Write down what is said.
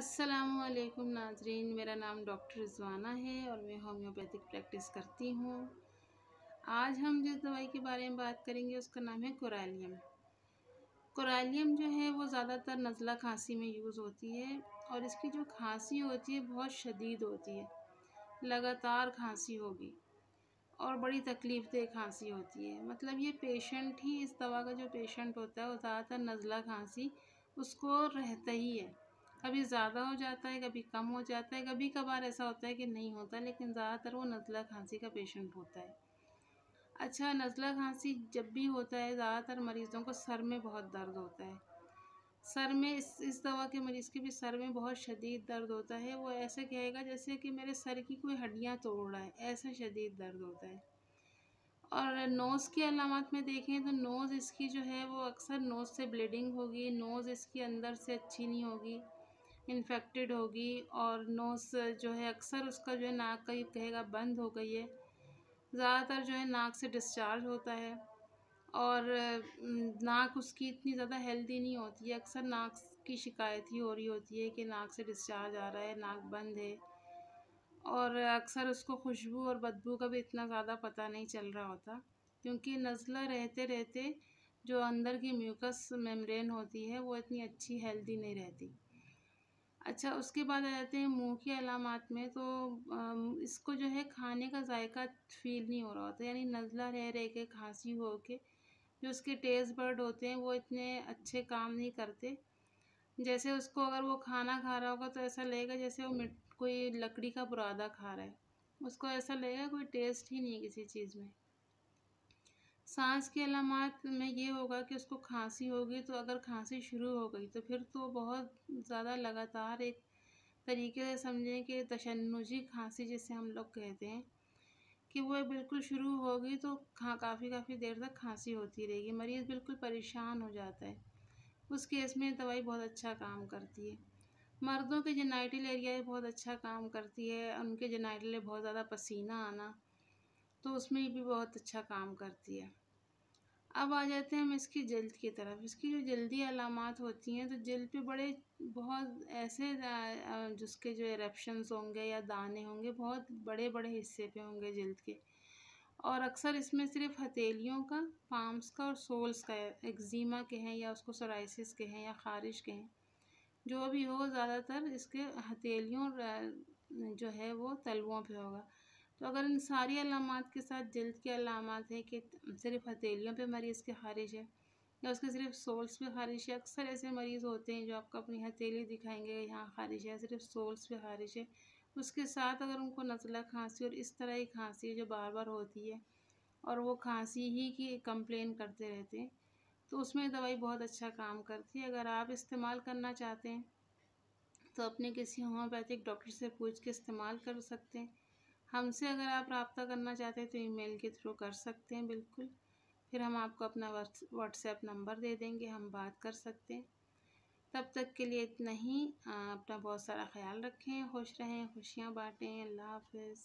अस्सलामुअलैकुम नाज़रीन, मेरा नाम डॉक्टर रिज़वाना है और मैं होम्योपैथिक प्रैक्टिस करती हूँ। आज हम जिस दवाई के बारे में बात करेंगे उसका नाम है कोरैलियम। कोरैलियम जो है वो ज़्यादातर नज़ला खांसी में यूज़ होती है और इसकी जो खांसी होती है बहुत शदीद होती है, लगातार खांसी होगी और बड़ी तकलीफ़देह खांसी होती है। मतलब ये पेशेंट ही, इस दवा का जो पेशेंट होता है वो ज़्यादातर नज़ला खांसी उसको रहता ही है। कभी ज़्यादा हो जाता है, कभी कम हो जाता है, कभी कभार ऐसा होता है कि नहीं होता, लेकिन ज़्यादातर वो नज़ला खांसी का पेशेंट होता है। अच्छा, नज़ला खांसी जब भी होता है ज़्यादातर मरीज़ों को सर में बहुत दर्द होता है। सर में इस दवा के मरीज़ के भी सर में बहुत शदीद दर्द होता है। वो ऐसे कहेगा जैसे कि मेरे सर की कोई हड्डियाँ तोड़ रहा है, ऐसा शदीद दर्द होता है। और नोज़ की अलामत में देखें तो नोज़ इसकी जो है वो अक्सर नोज़ से ब्लीडिंग होगी, नोज़ इसकी अंदर से अच्छी नहीं होगी, इन्फेक्टेड होगी और नोज़ जो है अक्सर उसका जो है नाक का ये कहेगा बंद हो गई है। ज़्यादातर जो है नाक से डिस्चार्ज होता है और नाक उसकी इतनी ज़्यादा हेल्दी नहीं होती है। अक्सर नाक की शिकायत ही हो रही होती है कि नाक से डिस्चार्ज आ रहा है, नाक बंद है और अक्सर उसको खुशबू और बदबू का भी इतना ज़्यादा पता नहीं चल रहा होता, क्योंकि नज़ला रहते रहते जो अंदर की म्यूकस मेम्ब्रेन होती है वो इतनी अच्छी हेल्दी नहीं रहती। अच्छा, उसके बाद आ जाते हैं मुँह की अलामात में। तो इसको जो है खाने का जायका फ़ील नहीं हो रहा होता, यानी नज़ला रह रह के, खांसी हो के जो उसके टेस्ट बर्ड होते हैं वो इतने अच्छे काम नहीं करते। जैसे उसको अगर वो खाना खा रहा होगा तो ऐसा लगेगा जैसे वो कोई लकड़ी का बुरादा खा रहा है। उसको ऐसा लगेगा कोई टेस्ट ही नहीं है किसी चीज़ में। सांस की अलामत में ये होगा कि उसको खांसी होगी, तो अगर खांसी शुरू हो गई तो फिर तो बहुत ज़्यादा लगातार एक तरीके से समझें कि तशन्नुजी खांसी जिसे हम लोग कहते हैं, कि वो बिल्कुल शुरू होगी तो काफ़ी देर तक खांसी होती रहेगी, मरीज़ बिल्कुल परेशान हो जाता है। उस केस में दवाई बहुत अच्छा काम करती है। मर्दों के जेनाइटल एरिया में बहुत अच्छा काम करती है, उनके जेनाइटल में बहुत ज़्यादा पसीना आना, तो उसमें भी बहुत अच्छा काम करती है। अब आ जाते हैं हम इसकी जल्द की तरफ। इसकी जो जल्दी अलामात होती हैं तो जल्द पे बहुत ऐसे जिसके जो इरप्शंस होंगे या दाने होंगे बहुत बड़े-बड़े हिस्से पे होंगे जल्द के, और अक्सर इसमें सिर्फ़ हथेलियों का, पाम्स का और सोल्स का, एक्जिमा के हैं या उसको सोराइसिस के हैं या ख़ारिश के हैं, जो भी हो ज़्यादातर इसके हथेलियों जो है वो तलवों पे होगा। तो अगर इन सारी अलामात के साथ जल्द की अलामात है कि सिर्फ़ हथेलियों पे मरीज़ की ख़ारिश है या उसके सिर्फ़ सोल्स पे ख़ारिश है। अक्सर ऐसे मरीज़ होते हैं जो आपको अपनी हथेली दिखाएँगे, यहाँ ख़ारिश है, सिर्फ़ सोल्स पे ख़ारिश है। उसके साथ अगर उनको नज़ला खाँसी और इस तरह की खाँसी है जो बार-बार होती है और वो खाँसी ही की कंप्लेन करते रहते हैं, तो उसमें दवाई बहुत अच्छा काम करती है। अगर आप इस्तेमाल करना चाहते हैं तो अपने किसी होम्योपैथिक डॉक्टर से पूछ के इस्तेमाल कर सकते हैं। हमसे अगर आप रब्ता करना चाहते हैं तो ईमेल के थ्रू कर सकते हैं बिल्कुल। फिर हम आपको अपना व्हाट्सएप नंबर दे देंगे, हम बात कर सकते हैं। तब तक के लिए इतना ही। अपना बहुत सारा ख़्याल रखें, खुश रहें, खुशियाँ बाँटें। अल्लाह हाफ़िज़।